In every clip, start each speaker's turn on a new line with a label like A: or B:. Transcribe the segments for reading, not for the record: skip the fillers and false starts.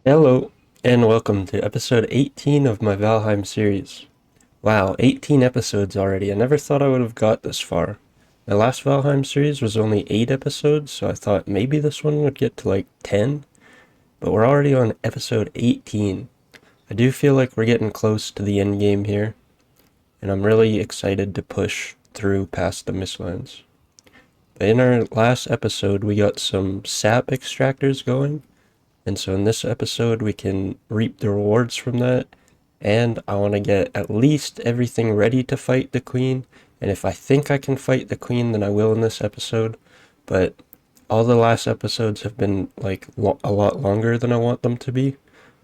A: Hello, and welcome to episode 18 of my Valheim series. Wow, 18 episodes already. I never thought I would have got this far. My last Valheim series was only 8 episodes, so I thought maybe this one would get to like 10, but we're already on episode 18. I do feel like we're getting close to the end game here, and I'm really excited to push through past the Mistlands. But in our last episode, we got some sap extractors going, and so in this episode, we can reap the rewards from that. And I want to get at least everything ready to fight the queen. And if I think I can fight the queen, then I will in this episode. But all the last episodes have been like a lot longer than I want them to be.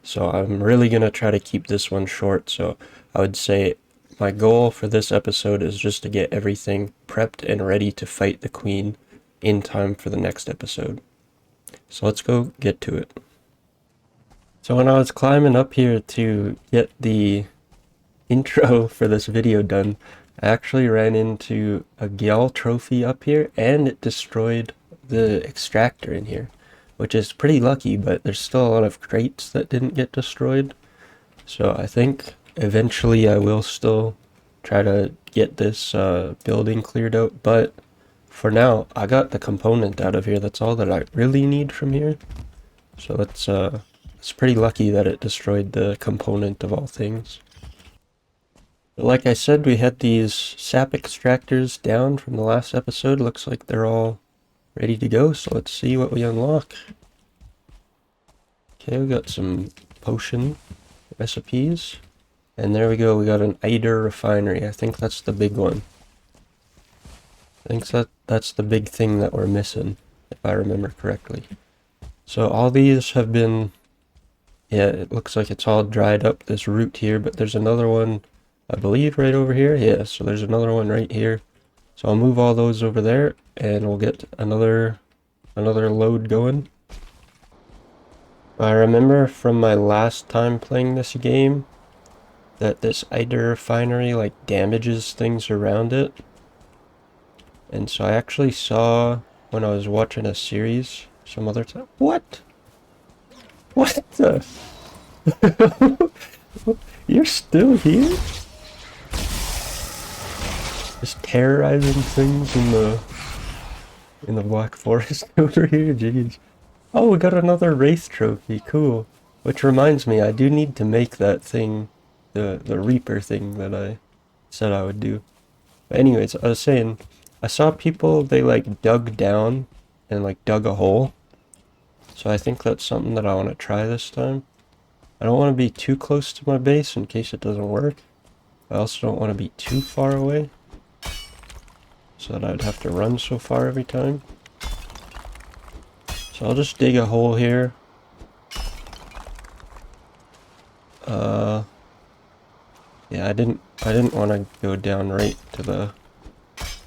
A: So I'm really going to try to keep this one short. So I would say my goal for this episode is just to get everything prepped and ready to fight the queen in time for the next episode. So let's go get to it. So when I was climbing up here to get the intro for this video done, I actually ran into a Gjall trophy up here, and it destroyed the extractor in here, which is pretty lucky, but there's still a lot of crates that didn't get destroyed. So I think eventually I will still try to get this building cleared out, but for now I got the component out of here. That's all that I really need from here. So it's pretty lucky that it destroyed the component of all things. But like I said, we had these sap extractors down from the last episode. Looks like they're all ready to go, so let's see what we unlock. Okay, we got some potion recipes. And there we go, we got an Eider refinery. I think that's the big one. I think that's the big thing that we're missing, if I remember correctly. So all these have been... Yeah, it looks like it's all dried up, this root here, but there's another one, I believe, right over here. Yeah, so there's another one right here. So I'll move all those over there, and we'll get another load going. I remember from my last time playing this game that this Eider refinery, like, damages things around it. And so I actually saw, when I was watching a series, some other time... What? What the? You're still here? Just terrorizing things in the Black Forest over here, jeez. Oh, we got another Wraith trophy, cool. Which reminds me, I do need to make that thing, the Reaper thing that I said I would do. But anyways, I was saying, I saw people, they like dug down and like dug a hole. So I think that's something that I want to try this time. I don't want to be too close to my base in case it doesn't work. I also don't want to be too far away, so that I'd have to run so far every time. So I'll just dig a hole here. Yeah, I didn't want to go down right to the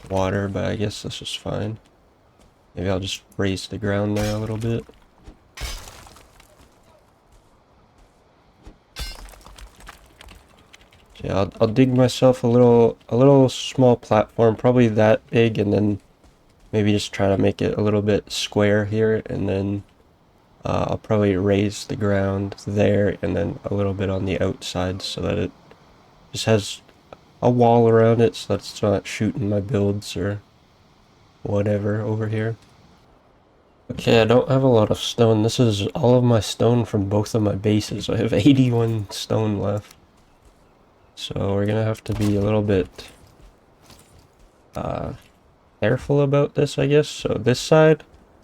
A: water, but I guess this is fine. Maybe I'll just raise the ground there a little bit. Yeah, I'll dig myself a little small platform, probably that big, and then maybe just try to make it a little bit square here, and then I'll probably raise the ground there, and then a little bit on the outside so that it just has a wall around it so that it's not shooting my builds or whatever over here. Okay, I don't have a lot of stone. This is all of my stone from both of my bases. I have 81 stone left. So we're gonna have to be a little bit careful about this, I guess. So this side,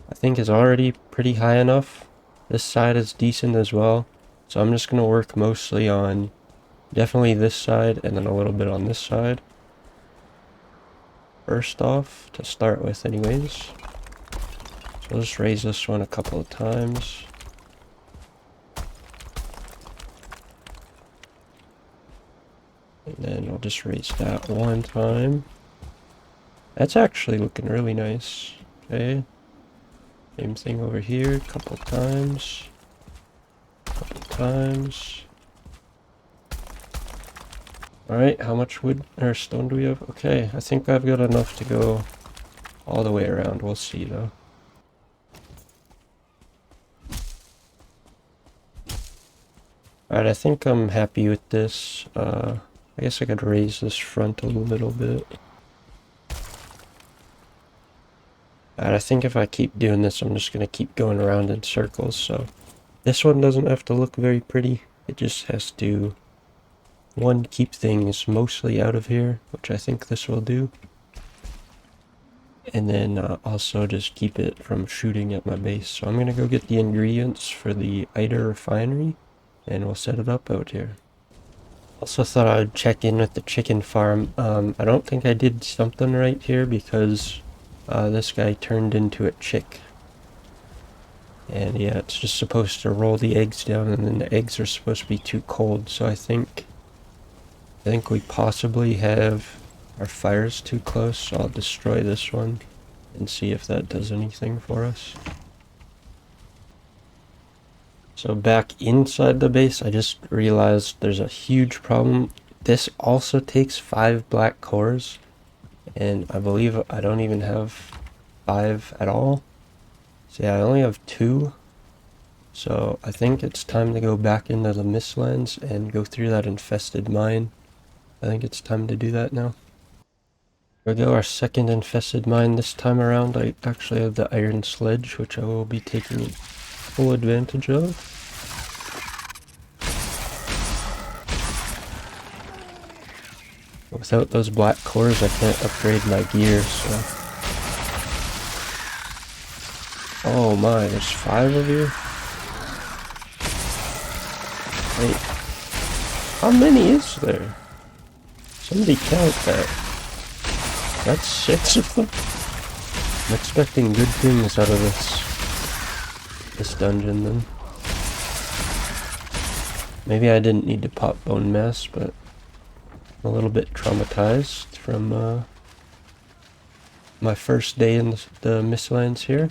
A: I think, is already pretty high enough. This side is decent as well. So I'm just gonna work mostly on definitely this side and then a little bit on this side. First off, to start with anyways. So I'll just raise this one a couple of times. And then I'll just raise that one time. That's actually looking really nice. Okay. Same thing over here, a couple times. Couple times. Alright, how much wood or stone do we have? Okay, I think I've got enough to go all the way around. We'll see though. Alright, I think I'm happy with this. I guess I could raise this front a little bit. Alright, I think if I keep doing this, I'm just going to keep going around in circles, so this one doesn't have to look very pretty. It just has to, one, keep things mostly out of here, which I think this will do. And then also just keep it from shooting at my base. So I'm going to go get the ingredients for the Iter refinery, and we'll set it up out here. Also thought I would check in with the chicken farm. I don't think I did something right here because this guy turned into a chick. And yeah, it's just supposed to roll the eggs down, and then the eggs are supposed to be too cold. So I think we possibly have our fires too close. So I'll destroy this one and see if that does anything for us. So back inside the base, I just realized there's a huge problem. This also takes 5 black cores, and I believe I don't even have 5 at all. So yeah, I only have 2. So I think it's time to go back into the Mistlands and go through that infested mine. I think it's time to do that now. Here we go, our second infested mine this time around. I actually have the iron sledge, which I will be taking full advantage of. Without those black cores, I can't upgrade my gear, so... Oh my, there's 5 of you? Wait, how many is there? Somebody count that. That's 6 of them? I'm expecting good things out of this dungeon then. Maybe I didn't need to pop bone mass, but I'm a little bit traumatized from my first day in the Mistlands here.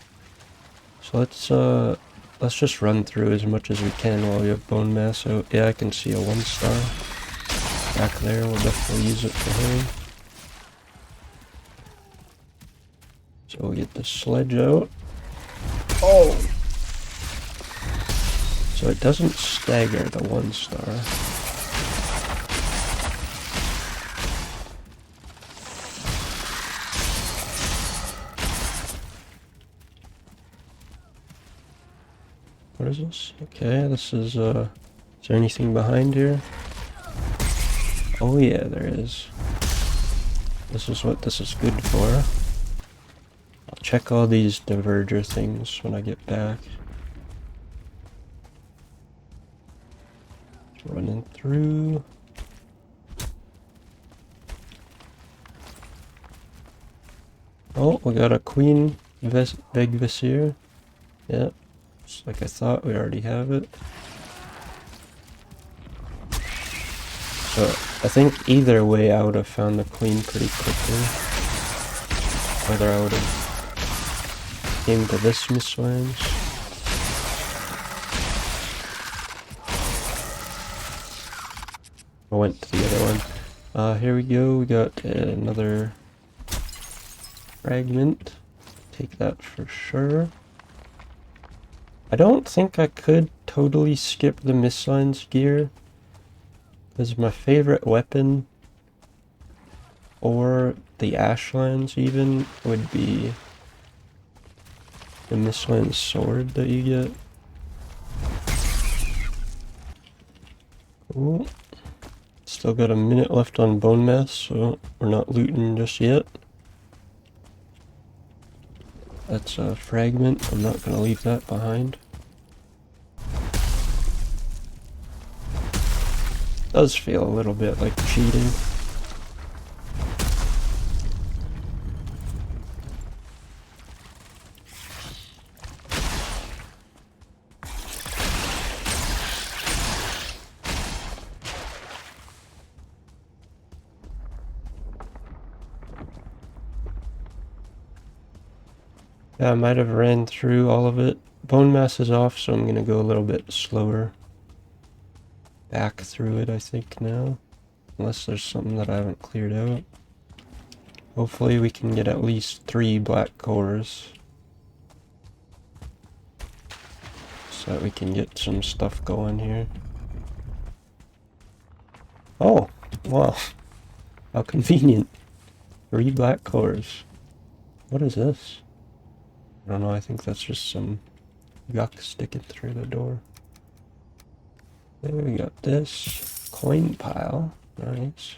A: So let's just run through as much as we can while we have bone mass. So yeah, I can see a 1-star back there. We'll definitely use it for him. So we'll get the sledge out. Oh! So it doesn't stagger the 1-star. What is this? Okay, this is there anything behind here? Oh yeah, there is. This is what this is good for. I'll check all these diverger things when I get back. Running through. Oh, we got a queen Vegvisir. Yeah, just like I thought, we already have it. So I think either way I would have found the queen pretty quickly. Whether I would have came to this Mistlands. I went to the other one. Here we go, we got another fragment. Take that for sure. I don't think I could totally skip the Mistlands gear, because my favorite weapon, or the Ashlands even, would be the Mistlands sword that you get. Cool. Still got a minute left on bone mass, so we're not looting just yet. That's a fragment. I'm not going to leave that behind. Does feel a little bit like cheating. Yeah, I might have ran through all of it. Bone mass is off, so I'm going to go a little bit slower back through it, I think, now. Unless there's something that I haven't cleared out. Hopefully we can get at least 3 black cores, so that we can get some stuff going here. Oh, wow. How convenient. 3 black cores. What is this? I don't know, I think that's just some yuck sticking through the door. There we got this. Coin pile. Nice.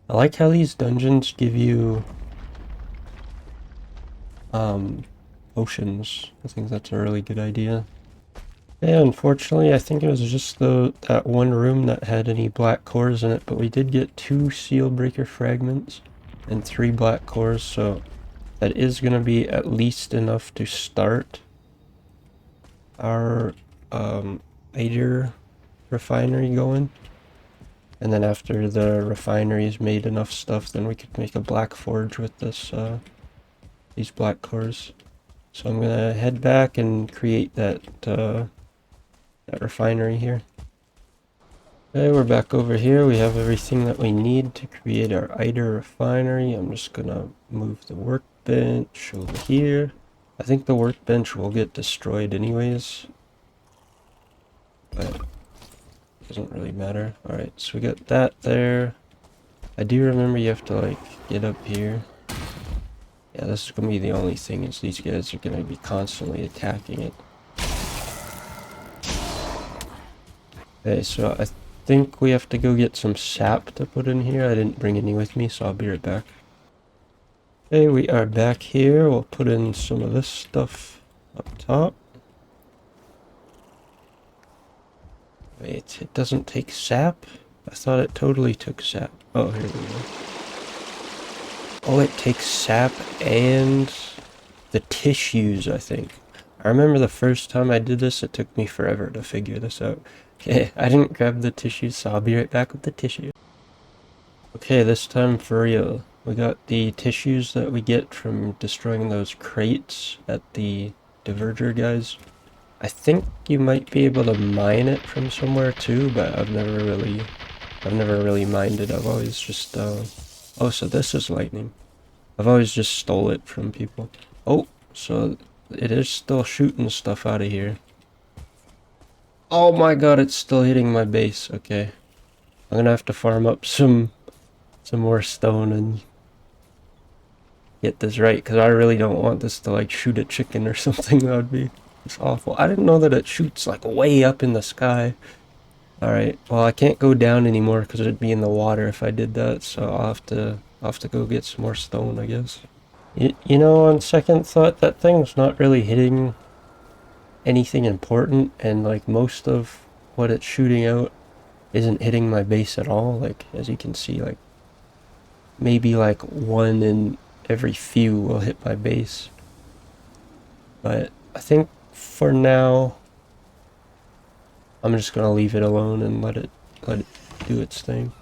A: I like how these dungeons give you potions. I think that's a really good idea. Yeah, unfortunately, I think it was just that one room that had any black cores in it, but we did get 2 seal breaker fragments and 3 black cores, so that is going to be at least enough to start our Ager refinery going. And then after the refinery's made enough stuff, then we could make a black forge with this these black cores. So I'm gonna head back and create that refinery here. Okay, we're back over here. We have everything that we need to create our Eider refinery. I'm just gonna move the workbench over here. I think the workbench will get destroyed anyways, but it doesn't really matter. Alright, so we got that there. I do remember you have to like get up here. Yeah, this is gonna be the only thing, is these guys are gonna be constantly attacking it. Okay, so I think we have to go get some sap to put in here. I didn't bring any with me, so I'll be right back. Okay, we are back here. We'll put in some of this stuff up top. Wait, it doesn't take sap? I thought it totally took sap. Oh, here we go. Oh, it takes sap and the tissues, I think. I remember the first time I did this, it took me forever to figure this out. Okay, I didn't grab the tissues, so I'll be right back with the tissue. Okay, this time for real. We got the tissues that we get from destroying those crates at the diverger guys. I think you might be able to mine it from somewhere too, but I've never really mined it. I've always just oh, so this is lightning. I've always just stole it from people. Oh, so it is still shooting stuff out of here. Oh my god, it's still hitting my base. Okay. I'm gonna have to farm up some more stone and get this right, because I really don't want this to like shoot a chicken or something. That would be just awful. I didn't know that it shoots like way up in the sky. Alright, well I can't go down anymore because it'd be in the water if I did that, so I'll have to go get some more stone, I guess. You know, on second thought, that thing's not really hitting anything important, and like most of what it's shooting out isn't hitting my base at all. Like, as you can see, like maybe like 1 in every few will hit my base. But I think for now I'm just gonna leave it alone and let it do its thing.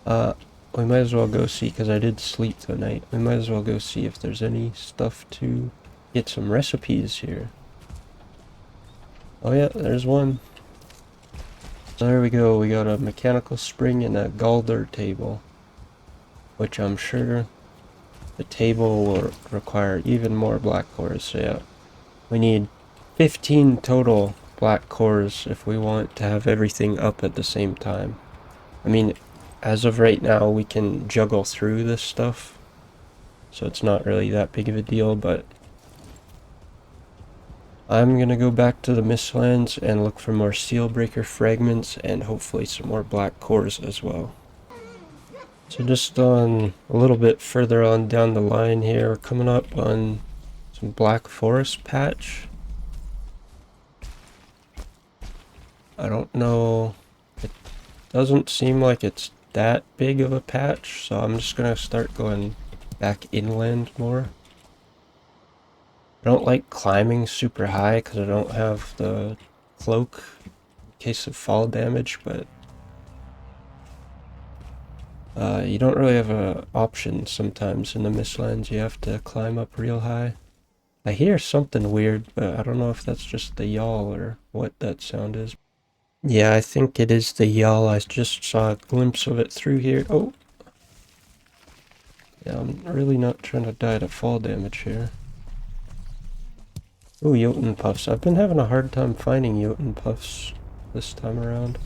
A: We might as well go see, because I did sleep tonight. We might as well go see if there's any stuff to get some recipes here. Oh yeah, there's one. So there we go. We got a mechanical spring and a Galder table, which I'm sure the table will require even more black cores. So yeah, we need 15 total black cores if we want to have everything up at the same time. I mean, as of right now, we can juggle through this stuff, so it's not really that big of a deal, but I'm gonna go back to the Mistlands and look for more seal breaker fragments and hopefully some more black cores as well. So just on a little bit further on down the line here, we're coming up on some black forest patch. I don't know, it doesn't seem like it's that big of a patch, so I'm just gonna start going back inland more. I don't like climbing super high because I don't have the cloak in case of fall damage, but you don't really have an option sometimes in the Mistlands. You have to climb up real high. I hear something weird, but I don't know if that's just the Gjall or what that sound is. Yeah, I think it is the Gjall. I just saw a glimpse of it through here. Oh! Yeah, I'm really not trying to die to fall damage here. Ooh, Jotun puffs. I've been having a hard time finding Jotun puffs this time around.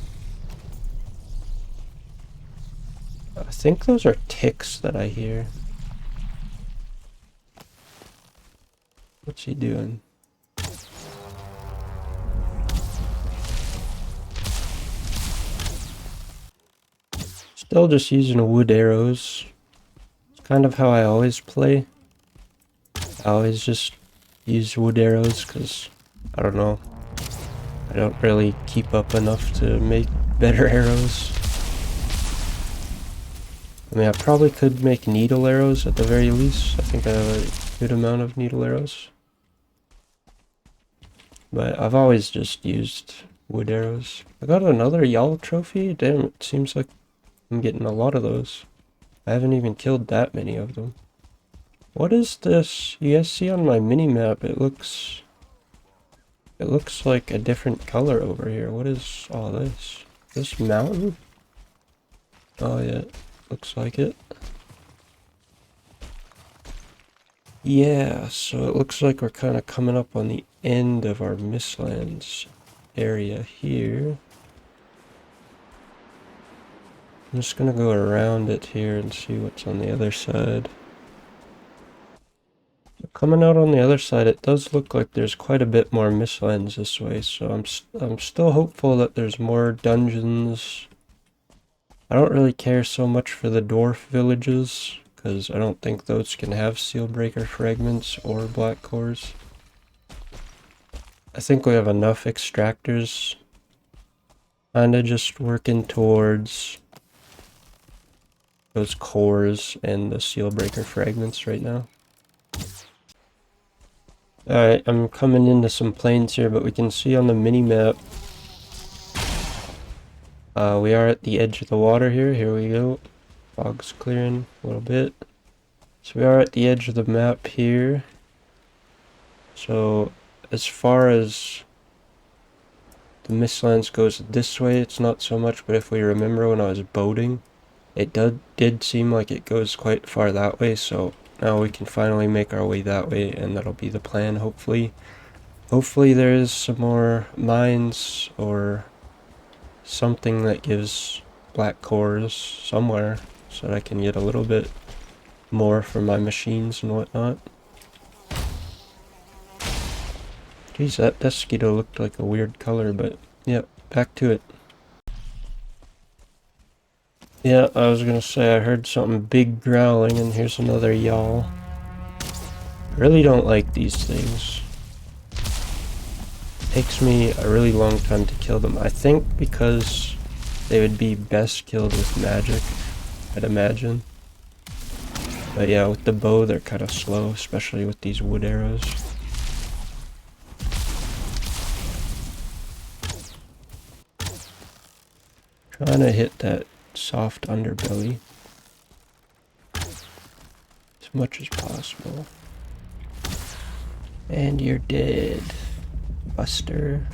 A: I think those are ticks that I hear. What's he doing? Still just using wood arrows. It's kind of how I always play. I always just use wood arrows because, I don't know, I don't really keep up enough to make better arrows. I mean, I probably could make needle arrows at the very least. I think I have a good amount of needle arrows. But I've always just used wood arrows. I got another Gjall trophy. Damn, it seems like I'm getting a lot of those. I haven't even killed that many of them. What is this? You guys see on my mini-map, it looks like a different color over here. What is all this? This mountain? Oh yeah, looks like it. Yeah, so it looks like we're kind of coming up on the end of our Mistlands area here. I'm just gonna go around it here and see what's on the other side. So coming out on the other side, it does look like there's quite a bit more Mistlands this way, so I'm still hopeful that there's more dungeons. I don't really care so much for the dwarf villages, because I don't think those can have Sealbreaker fragments or black cores. I think we have enough extractors. Kinda just working towards those cores and the Sealbreaker fragments right now. Alright, I'm coming into some plains here, but we can see on the mini-map we are at the edge of the water here. Here we go. Fog's clearing a little bit. So we are at the edge of the map here. So as far as the Mistlands goes this way, it's not so much, but if we remember when I was boating, it did seem like it goes quite far that way, so now we can finally make our way that way, and that'll be the plan, hopefully. Hopefully there is some more mines or something that gives black cores somewhere, so that I can get a little bit more for my machines and whatnot. Geez, that mosquito looked like a weird color, but yep, back to it. Yeah, I was gonna say I heard something big growling, and here's another Gjall. I really don't like these things. It takes me a really long time to kill them. I think because they would be best killed with magic, I'd imagine. But yeah, with the bow they're kind of slow, especially with these wood arrows. Trying to hit that soft underbelly as much as possible. And you're dead, Buster.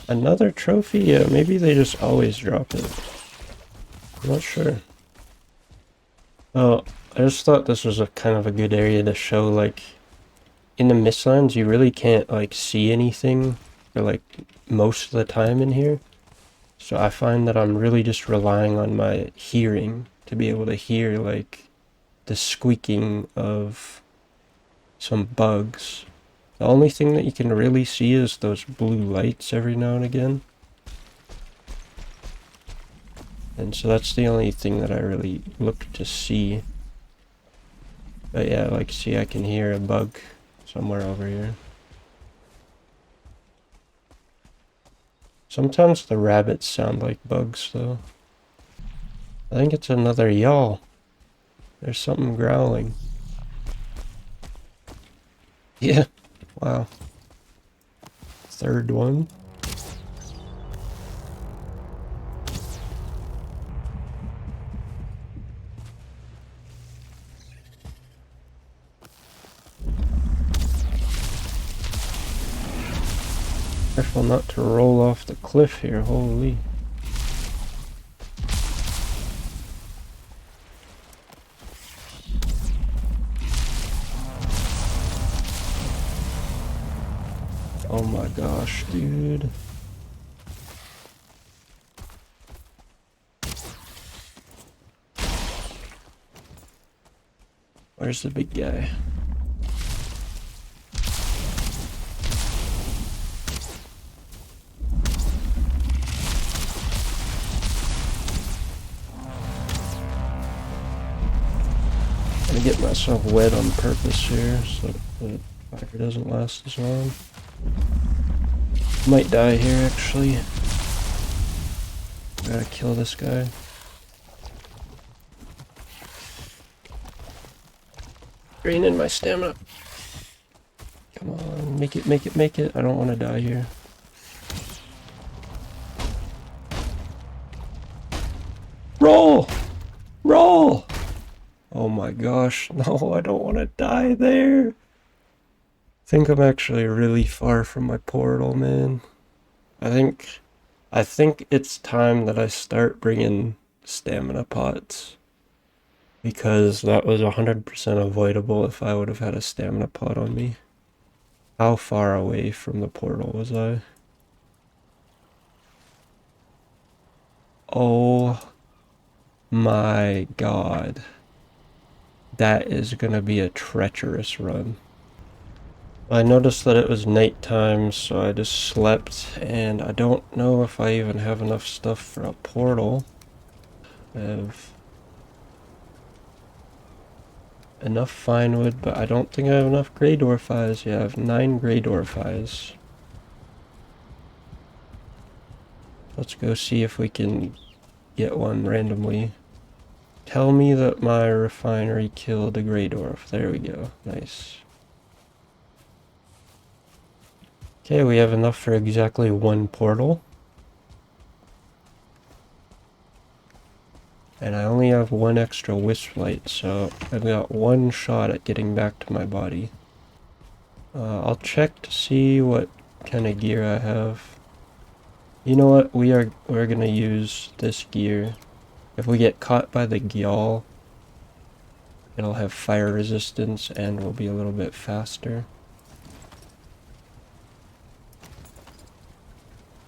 A: Another trophy? Yeah, maybe they just always drop it. I'm not sure. Oh, I just thought this was a kind of a good area to show, like, in the Mistlands, you really can't, like, see anything for, like, most of the time in here. So I find that I'm really just relying on my hearing to be able to hear, like, the squeaking of some bugs. The only thing that you can really see is those blue lights every now and again. And so that's the only thing that I really look to see. But yeah, like, see, I can hear a bug somewhere over here. Sometimes the rabbits sound like bugs, though. I think it's another Gjall. There's something growling. Yeah, wow. Third one. Careful not to roll off the cliff here, holy. Oh my gosh, dude. Where's the big guy? I'm gonna get myself wet on purpose here so the fire doesn't last as long. Might die here actually. Gotta kill this guy. Drain in my stamina. Come on, make it, make it, make it. I don't want to die here. Roll! Roll! Oh my gosh, no, I don't want to die there. I think I'm actually really far from my portal, man. I think it's time that I start bringing stamina pots. Because that was 100% avoidable if I would have had a stamina pot on me. How far away from the portal was I? Oh my god. That is gonna be a treacherous run. I noticed that it was nighttime, so I just slept, and I don't know if I even have enough stuff for a portal. I have enough fine wood, but I don't think I have enough grey dwarf eyes. Yeah, I have 9 grey dwarf eyes. Let's go see if we can get one randomly. Tell me that my refinery killed a grey dwarf. There we go. Nice. Okay, we have enough for exactly 1 portal. And I only have 1 extra wisp light, so I've got 1 shot at getting back to my body. I'll check to see what kind of gear I have. You know what? We're gonna use this gear. If we get caught by the Gjall, it'll have fire resistance and will be a little bit faster.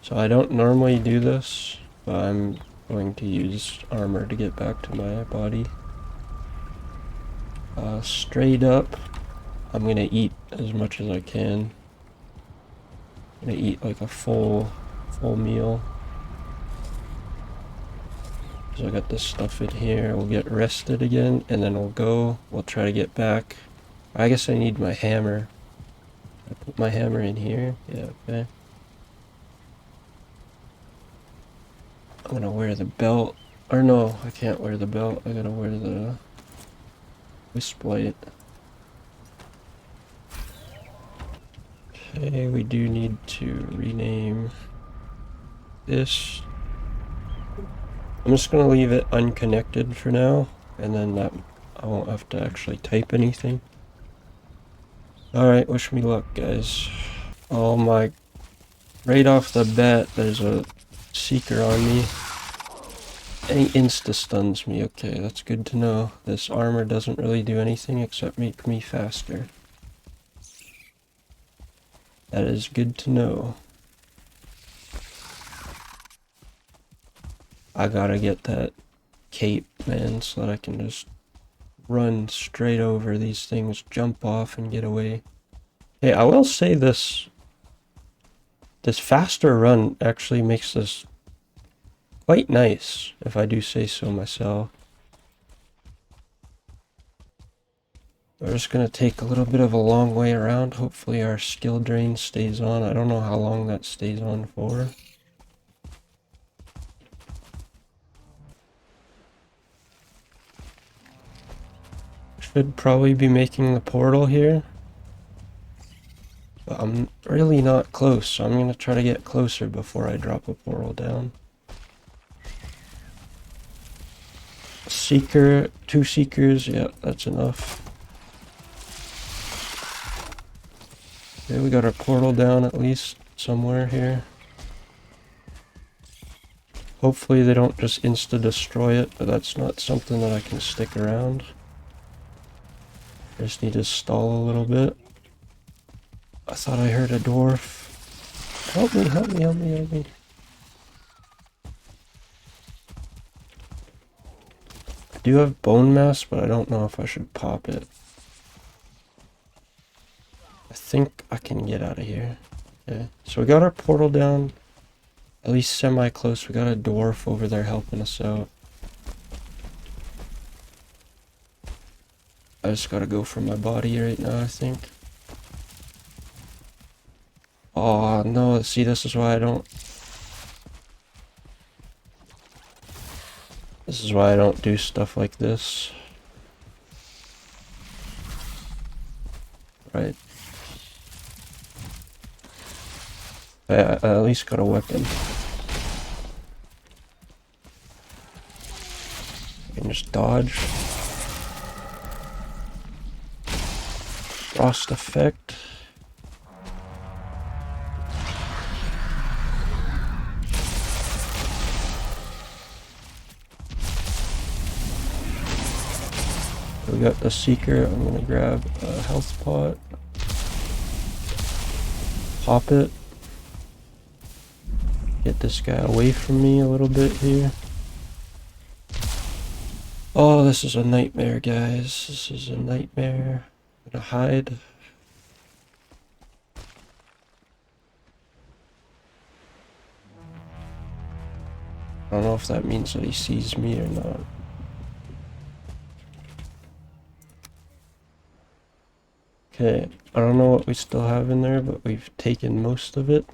A: So I don't normally do this, but I'm going to use armor to get back to my body. Straight up, I'm gonna eat as much as I can. I'm gonna eat like a full meal. So I got this stuff in here. We'll get rested again, and then we'll try to get back. I guess I need my hammer. I put my hammer in here. Yeah, okay. I'm gonna wear the belt. Or no, I can't wear the belt. I gotta wear the wisp light. Okay, we do need to rename this. I'm just gonna leave it unconnected for now, and then I won't have to actually type anything. Alright, wish me luck, guys. Oh my... Right off the bat, there's a seeker on me. And he insta-stuns me. Okay, that's good to know. This armor doesn't really do anything except make me faster. That is good to know. I gotta get that cape, man, so that I can just run straight over these things, jump off, and get away. Hey, I will say this faster run actually makes this quite nice, if I do say so myself. We're just gonna take a little bit of a long way around. Hopefully our skill drain stays on. I don't know how long that stays on for. Should probably be making the portal here. But I'm really not close, so I'm gonna try to get closer before I drop a portal down. Seeker, 2 seekers, yeah, that's enough. Okay, we got our portal down at least somewhere here. Hopefully they don't just insta-destroy it, but that's not something that I can stick around. I just need to stall a little bit. I thought I heard a dwarf. Help me, help me, help me, help me. I do have bone mass, but I don't know if I should pop it. I think I can get out of here. Okay, so we got our portal down. At least semi-close. We got a dwarf over there helping us out. I just gotta go for my body right now, I think. Oh, no. See, this is why I don't... This is why I don't do stuff like this. Right. I at least got a weapon. I can just dodge. Frost effect. We got the seeker. I'm gonna grab a health pot. Pop it. Get this guy away from me a little bit here. Oh, this is a nightmare, guys. This is a nightmare. I'm gonna hide. I don't know if that means that he sees me or not. Okay, I don't know what we still have in there, but we've taken most of it.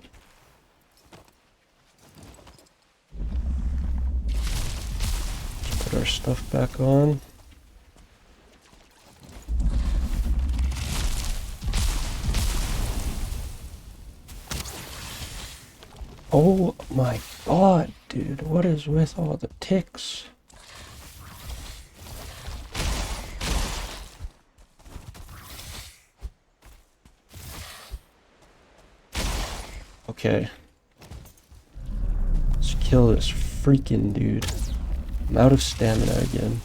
A: Put our stuff back on. Oh my god, dude, what is with all the ticks? Okay. Let's kill this freaking dude. I'm out of stamina again.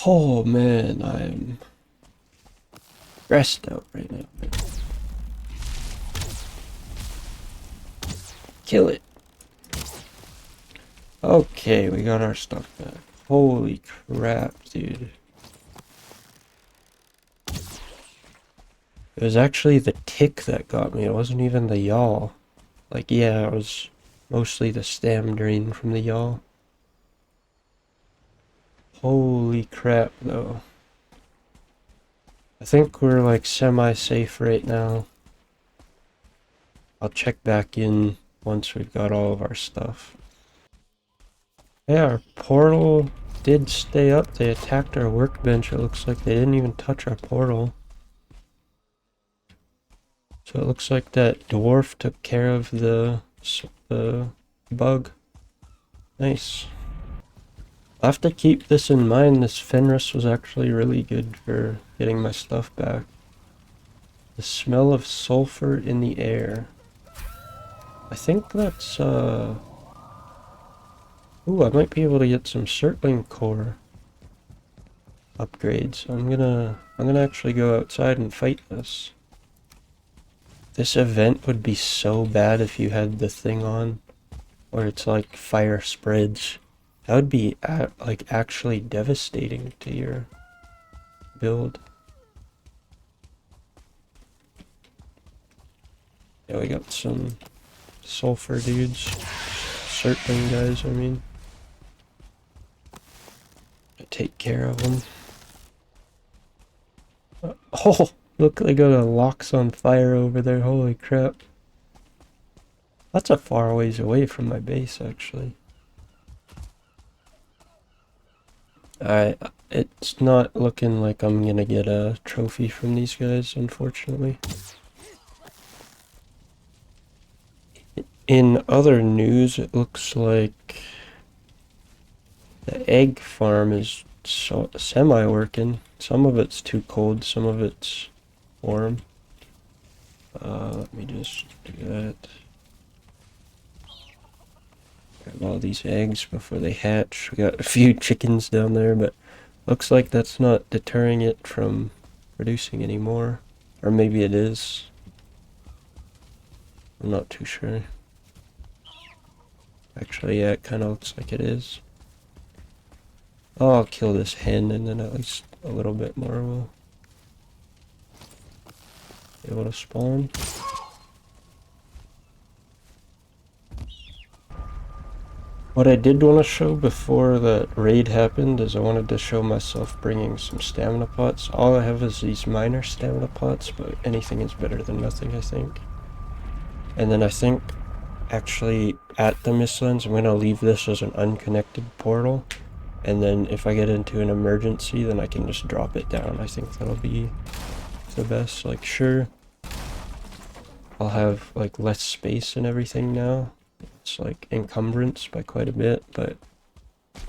A: Oh man, I'm stressed out right now. Kill it. Okay, we got our stuff back. Holy crap, dude. It was actually the tick that got me. It wasn't even the Gjall. Like, yeah, it was mostly the stam drain from the Gjall. Holy crap, though. I think we're like semi-safe right now. I'll check back in once we've got all of our stuff. Yeah, our portal did stay up. They attacked our workbench. It looks like they didn't even touch our portal. So it looks like that dwarf took care of the bug. Nice. I'll have to keep this in mind. This Fenris was actually really good for getting my stuff back. The smell of sulfur in the air. I think that's, ooh, I might be able to get some circling core upgrades. I'm gonna actually go outside and fight this. This event would be so bad if you had the thing on, where it's like fire spreads. That would be like actually devastating to your build. Yeah, we got some sulfur dudes. Circling guys, I mean. I take care of them. Oh, look, they got a locks on fire over there. Holy crap. That's a far ways away from my base, actually. Alright, it's not looking like I'm gonna get a trophy from these guys, unfortunately. In other news, it looks like the egg farm is semi-working. Some of it's too cold, some of it's warm. Let me just do that. Grab all these eggs before they hatch. We got a few chickens down there, but looks like that's not deterring it from producing anymore. Or maybe it is. I'm not too sure. Actually, yeah, it kind of looks like it is. Oh, I'll kill this hen and then at least a little bit more will be able to spawn. What I did want to show before the raid happened is I wanted to show myself bringing some stamina pots. All I have is these minor stamina pots, but anything is better than nothing, I think. And then I think actually at the Mistlands I'm going to leave this as an unconnected portal. And then if I get into an emergency, then I can just drop it down. I think that'll be the best. Like, sure, I'll have like less space and everything now. It's like encumbrance by quite a bit, but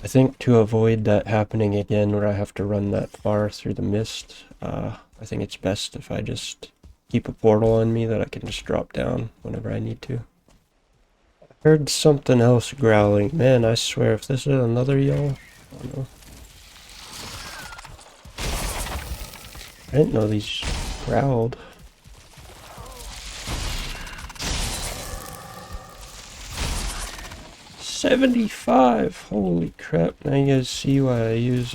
A: I think to avoid that happening again where I have to run that far through the mist, I think it's best if I just keep a portal on me that I can just drop down whenever I need to. I heard something else growling. Man, I swear if this is another Gjall, I don't know. I didn't know these growled. $75! Holy crap. Now you guys see why I use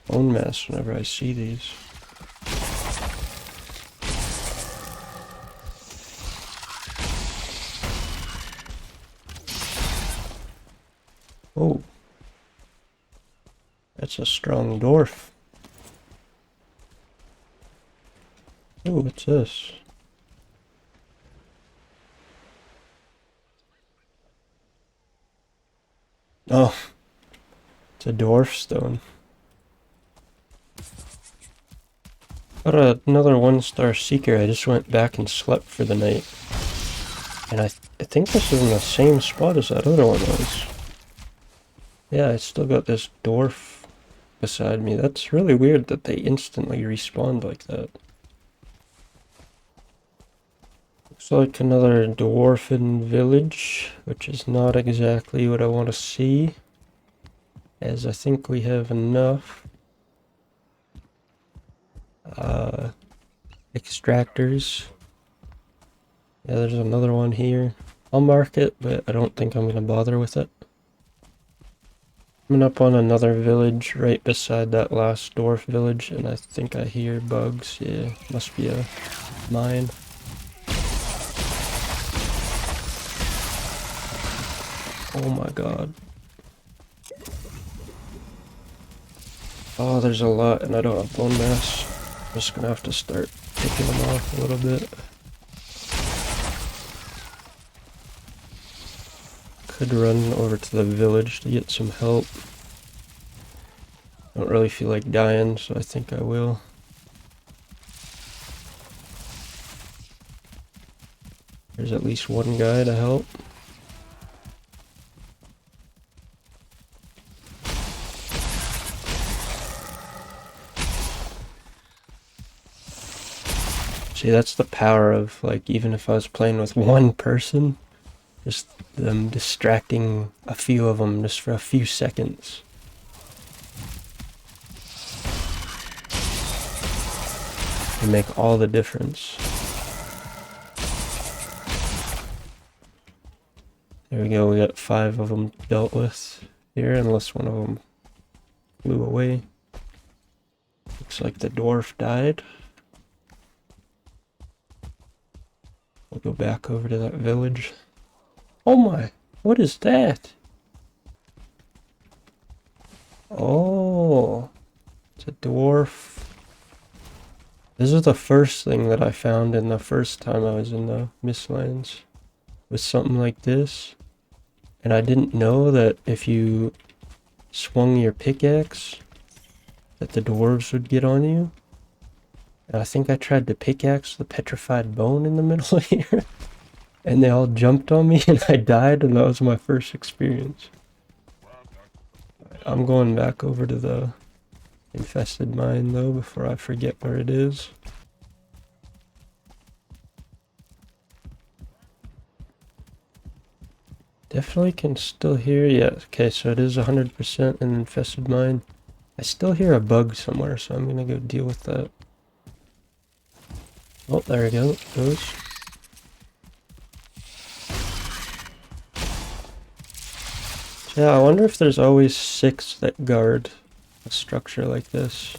A: bone mass whenever I see these. Oh. That's a strong dwarf. Oh, what's this? Oh, it's a dwarf stone. Got another 1-star seeker. I just went back and slept for the night. And I think this is in the same spot as that other one was. Yeah, I still got this dwarf beside me. That's really weird that they instantly respawned like that. Looks like another dwarfen village, which is not exactly what I want to see, as I think we have enough extractors. Yeah, there's another one here. I'll mark it, but I don't think I'm going to bother with it. I'm up on another village right beside that last dwarf village, and I think I hear bugs. Yeah, must be a mine. Oh my god. Oh, there's a lot, and I don't have bone mass. I'm just gonna have to start picking them off a little bit. Could run over to the village to get some help. Don't really feel like dying, so I think I will. There's at least one guy to help. See, that's the power of, like, even if I was playing with one person, just them distracting a few of them just for a few seconds. Can make all the difference. There we go, we got 5 of them dealt with here, unless one of them flew away. Looks like the dwarf died. We'll go back over to that village. Oh my, what is that? Oh, it's a dwarf. This is the first thing that I found in the first time I was in the Mistlands. Was something like this. And I didn't know that if you swung your pickaxe, that the dwarves would get on you. And I think I tried to pickaxe the petrified bone in the middle here. And they all jumped on me and I died, and that was my first experience. I'm going back over to the infested mine though before I forget where it is. Definitely can still hear, yeah, okay, so it is 100% an infested mine. I still hear a bug somewhere, so I'm gonna go deal with that. Oh, there we go, it goes. Yeah, I wonder if there's always 6 that guard a structure like this.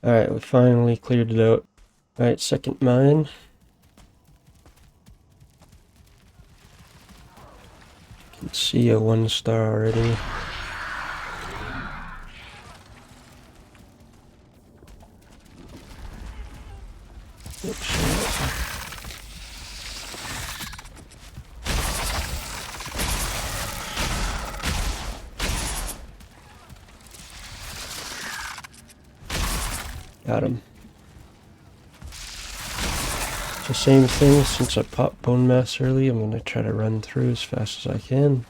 A: Alright, we finally cleared it out. Alright, second mine. You can see a 1-star already. Got him. It's the same thing, since I popped bone mass early, I'm going to try to run through as fast as I can.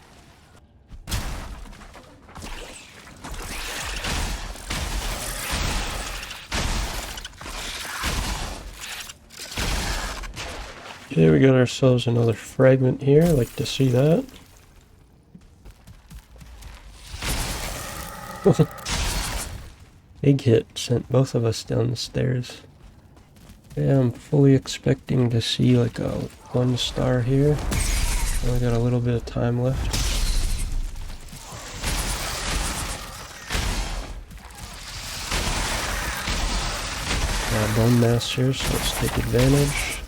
A: Okay, we got ourselves another fragment here, I'd like to see that. Big hit, sent both of us down the stairs. Yeah, I'm fully expecting to see like a 1-star here. Only got a little bit of time left. Bone mass here, so let's take advantage.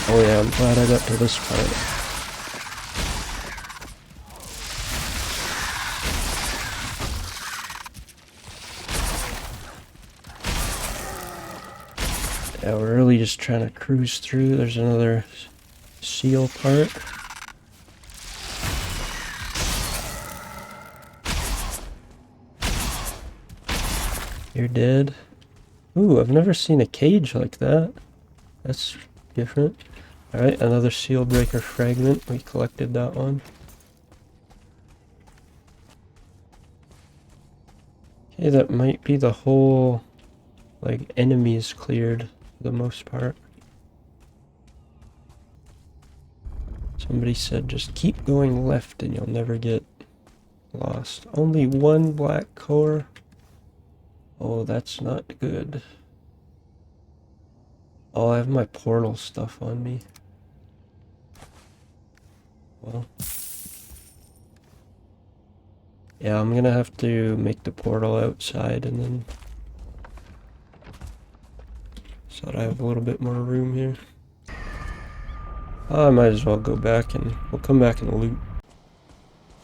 A: Oh yeah, I'm glad I got to this part. Yeah, we're really just trying to cruise through. There's another seal part. You're dead. Ooh, I've never seen a cage like that. That's different. Alright, another seal breaker fragment. We collected that one. Okay, that might be the whole, like, enemies cleared for the most part. Somebody said just keep going left and you'll never get lost. Only 1 black core. Oh, that's not good. Oh, I have my portal stuff on me. Well. Yeah, I'm gonna have to make the portal outside and then so that I have a little bit more room here. I might as well go back and we'll come back and loot.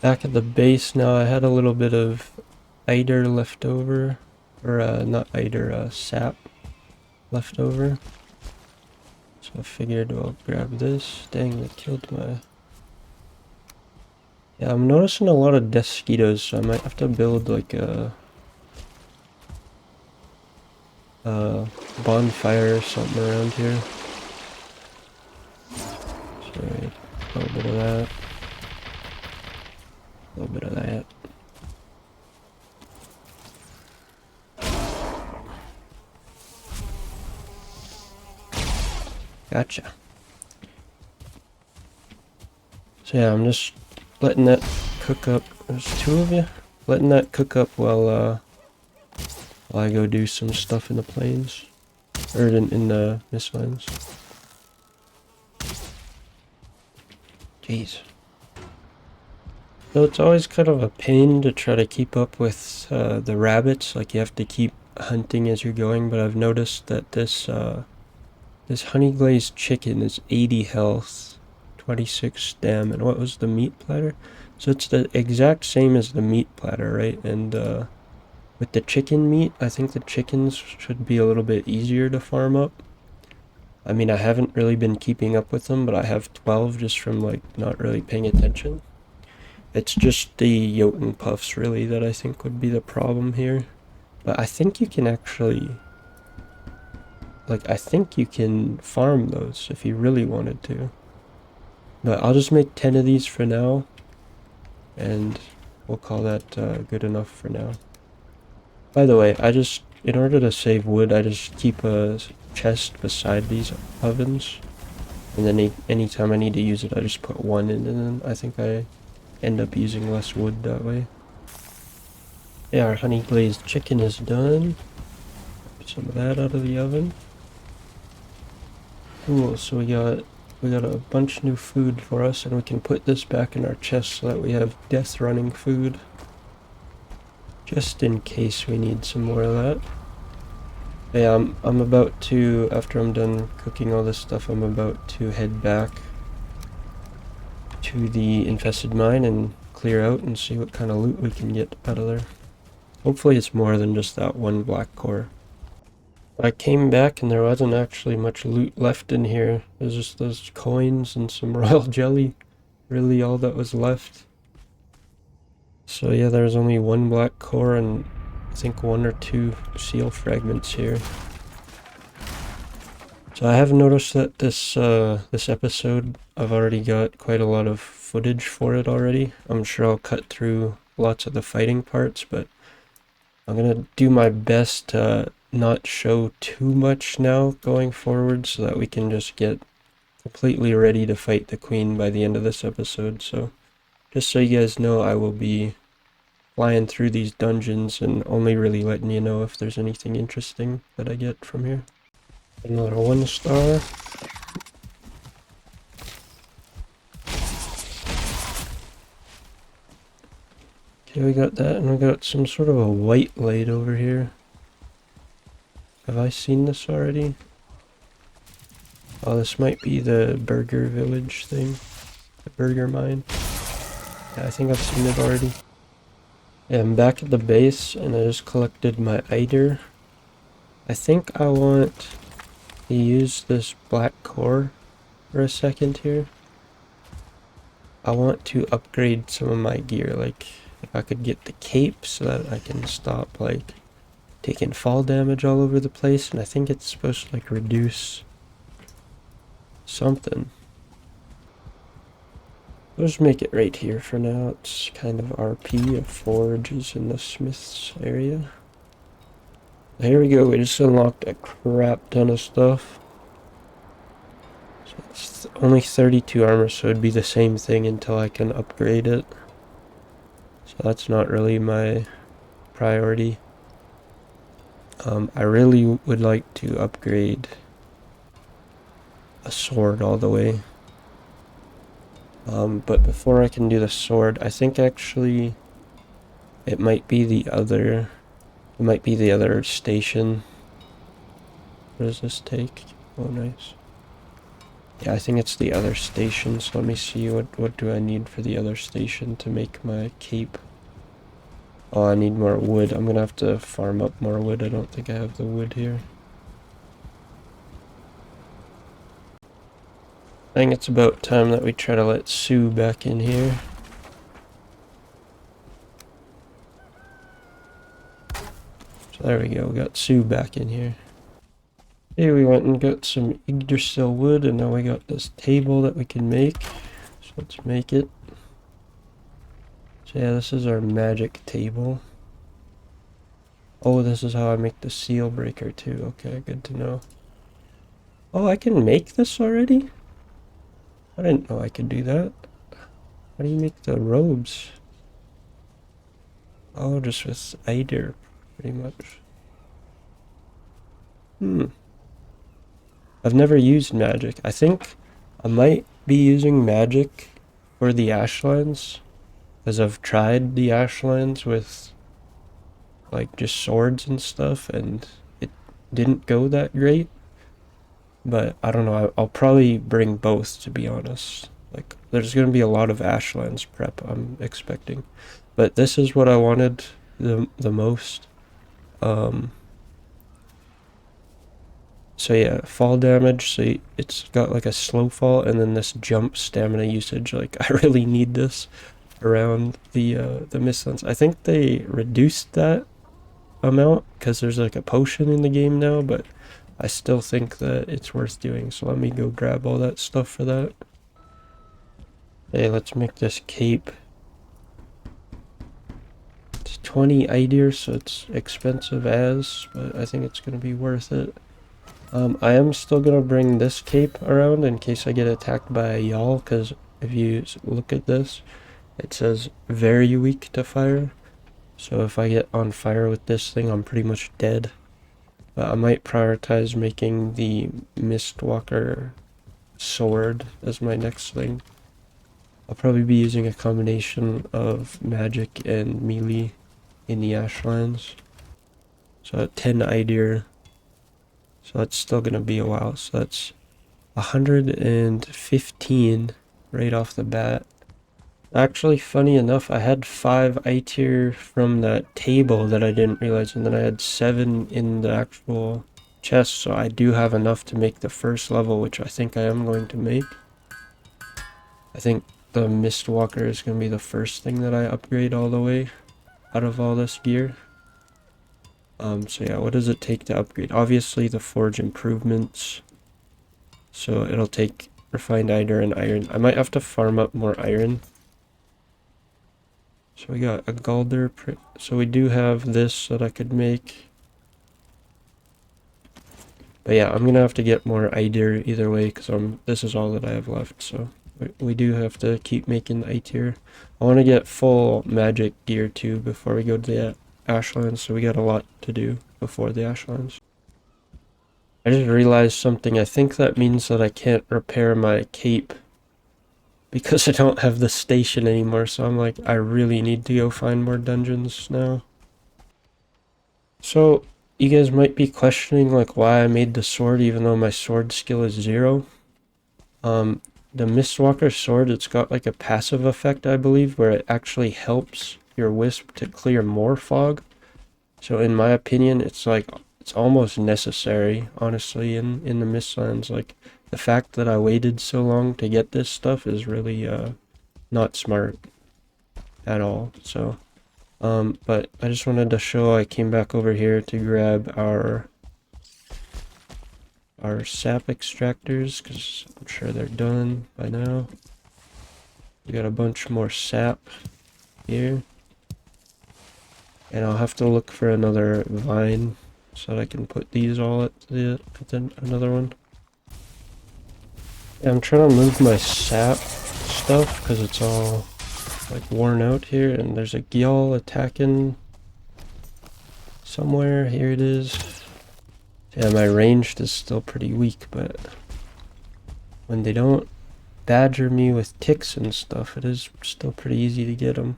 A: Back at the base now, I had a little bit of eider left over. Or not eider, sap left over. So I figured I'll grab this. Dang, that killed my... Yeah, I'm noticing a lot of mosquitoes, so I might have to build like a bonfire or something around here. So a little bit of that. A little bit of that. Gotcha. So yeah, I'm just letting that cook up. There's 2 of you. Letting that cook up while I go do some stuff in the plains. Or in the mistlands. Jeez. So it's always kind of a pain to try to keep up with the rabbits. Like you have to keep hunting as you're going, but I've noticed that this honey glazed chicken is 80 health, 26 stam, and what was the meat platter? So it's the exact same as the meat platter, right? And with the chicken meat, I think the chickens should be a little bit easier to farm up. I mean, I haven't really been keeping up with them, but I have 12 just from like not really paying attention. It's just the Jotun puffs really that I think would be the problem here. But I think you can actually, like, I think you can farm those if you really wanted to. But I'll just make 10 of these for now, and we'll call that good enough for now. By the way, in order to save wood, I just keep a chest beside these ovens. And then anytime I need to use it, I just put one in, and then I think I end up using less wood that way. Yeah, our honey glazed chicken is done. Get some of that out of the oven. Cool, so we got a bunch new food for us, and we can put this back in our chest so that we have death running food. Just in case we need some more of that. Yeah, I'm about to, after I'm done cooking all this stuff, I'm about to head back to the infested mine and clear out and see what kind of loot we can get out of there. Hopefully it's more than just that one black core. I came back and there wasn't actually much loot left in here. There's just those coins and some royal jelly. Really all that was left. So yeah, there's only one black core and I think 1 or 2 seal fragments here. So I have noticed that this episode, I've already got quite a lot of footage for it already. I'm sure I'll cut through lots of the fighting parts, but I'm gonna do my best to not show too much now going forward so that we can just get completely ready to fight the queen by the end of this episode. So just so you guys know, I will be flying through these dungeons and only really letting you know if there's anything interesting that I get from here. Another 1 star. Okay, we got that, and we got some sort of a white light over here. Have I seen this already? Oh, this might be the burger village thing. The burger mine. Yeah, I think I've seen it already. Yeah, I'm back at the base, and I just collected my eider. I think I want to use this black core for a second here. I want to upgrade some of my gear, like if I could get the cape so that I can stop like taking fall damage all over the place, and I think it's supposed to like reduce something. I'll just make it right here for now. It's kind of RP. A forge is in the smith's area. Here we go, we just unlocked a crap ton of stuff. So it's only 32 armor, so it'd be the same thing until I can upgrade it. So that's not really my priority. I really would like to upgrade a sword all the way. But before I can do the sword, I think actually it might be the other station. What does this take? Oh, nice. Yeah, I think it's the other station, so let me see, what do I need for the other station to make my cape? Oh, I need more wood. I'm gonna have to farm up more wood. I don't think I have the wood here. I think it's about time that we try to let Sue back in here. So there we go, we got Sue back in here. Okay, we went and got some Yggdrasil wood, and now we got this table that we can make. So let's make it. So yeah, this is our magic table. Oh, this is how I make the seal breaker too. Okay, good to know. Oh, I can make this already? I didn't know I could do that. How do you make the robes? Oh, just with eider, pretty much. I've never used magic. I think I might be using magic for the ashlands, because I've tried the ashlands with like just swords and stuff, and it didn't go that great. But I don't know, I'll probably bring both, to be honest. Like, there's gonna be a lot of ashlands prep, I'm expecting. But this is what I wanted the most. So yeah, fall damage, so it's got like a slow fall, and then this jump stamina usage, like I really need this. around the Mistlands. I think they reduced that amount because there's like a potion in the game now, but I still think that it's worth doing. So let me go grab all that stuff for that. Hey, let's make this cape. It's 20 ideas, so it's expensive as, but I think it's going to be worth it. I am still going to bring this cape around in case I get attacked by a Gjall, because if you look at this, it says very weak to fire. So if I get on fire with this thing, I'm pretty much dead. But I might prioritize making the Mistwalker sword as my next thing. I'll probably be using a combination of magic and melee in the Ashlands. So 10 idea. So that's still going to be a while. So that's 115 right off the bat. Actually, funny enough, I had 5 I tier from that table that I didn't realize, and then I had 7 in the actual chest, so I do have enough to make the first level, which I think I am going to make. I think the Mistwalker is going to be the first thing that I upgrade all the way out of all this gear. So yeah, what does it take to upgrade? Obviously the forge improvements. So it'll take refined iron and iron. I might have to farm up more iron. So we got a Galder. So we do have this that I could make. But yeah, I'm gonna have to get more Idir either way because this is all that I have left. So we do have to keep making the Itir. I want to get full magic gear too before we go to the Ashlands. So we got a lot to do before the Ashlands. I just realized something. I think that means that I can't repair my cape because I don't have the station anymore. So I'm like, I really need to go find more dungeons now. So you guys might be questioning like why I made the sword even though my sword skill is 0. The Mistwalker sword, it's got like a passive effect, I believe, where it actually helps your wisp to clear more fog. So in my opinion, it's like it's almost necessary, honestly, in the Mistlands. Like the fact that I waited so long to get this stuff is really not smart at all. So but I just wanted to show I came back over here to grab our sap extractors because I'm sure they're done by now. We got a bunch more sap here. And I'll have to look for another vine so that I can put these all at another one. Yeah, I'm trying to move my sap stuff because it's all like worn out here, and there's a Gjall attacking somewhere. Here it is. Yeah, my ranged is still pretty weak, but when they don't badger me with ticks and stuff, it is still pretty easy to get them.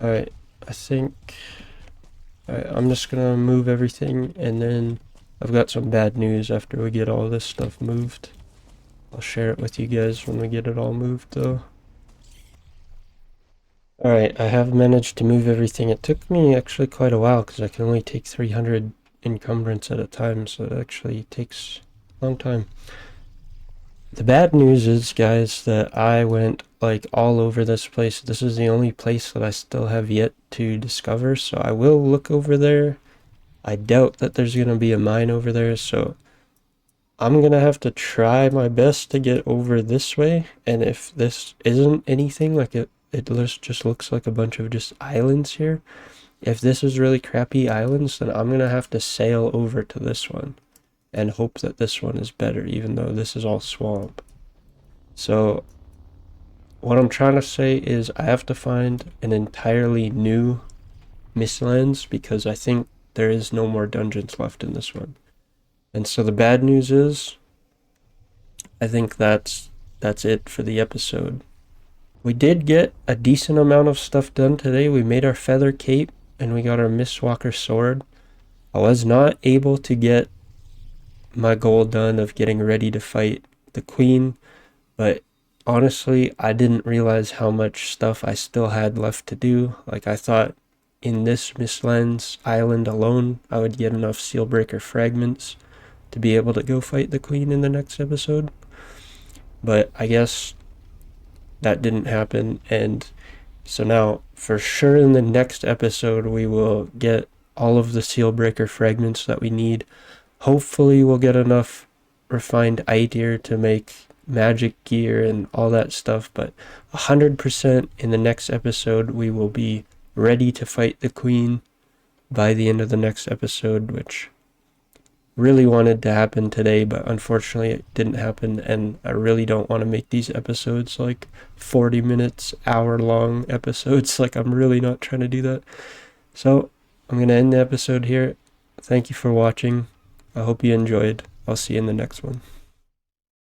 A: Alright, I think I'm just gonna move everything, and then I've got some bad news after we get all this stuff moved. I'll share it with you guys when we get it all moved though. Alright, I have managed to move everything. It took me actually quite a while because I can only take 300 encumbrance at a time, so it actually takes a long time. The bad news is, guys, that I went like all over this place. This is the only place that I still have yet to discover, so I will look over there. I doubt that there's going to be a mine over there, so I'm going to have to try my best to get over this way, and if this isn't anything, like it just looks like a bunch of just islands here. If this is really crappy islands, then I'm going to have to sail over to this one and hope that this one is better, even though this is all swamp. So what I'm trying to say is I have to find an entirely new Mistlands because I think there is no more dungeons left in this one. And so the bad news is I think that's it for the episode. We did get a decent amount of stuff done today. We made our feather cape and we got our Mistwalker sword. I was not able to get my goal done of getting ready to fight the queen, but honestly, I didn't realize how much stuff I still had left to do. Like, I thought in this Mistlands island alone, I would get enough Sealbreaker fragments to be able to go fight the queen in the next episode. But I guess that didn't happen, and So now, for sure in the next episode, we will get all of the seal breaker fragments that we need. Hopefully we'll get enough refined gear to make magic gear and all that stuff, but 100% in the next episode we will be ready to fight the queen by the end of the next episode, which really wanted to happen today, but unfortunately it didn't happen, and I really don't want to make these episodes like 40 minutes, hour-long episodes. Like, I'm really not trying to do that. So, I'm going to end the episode here. Thank you for watching. I hope you enjoyed. I'll see you in the next one.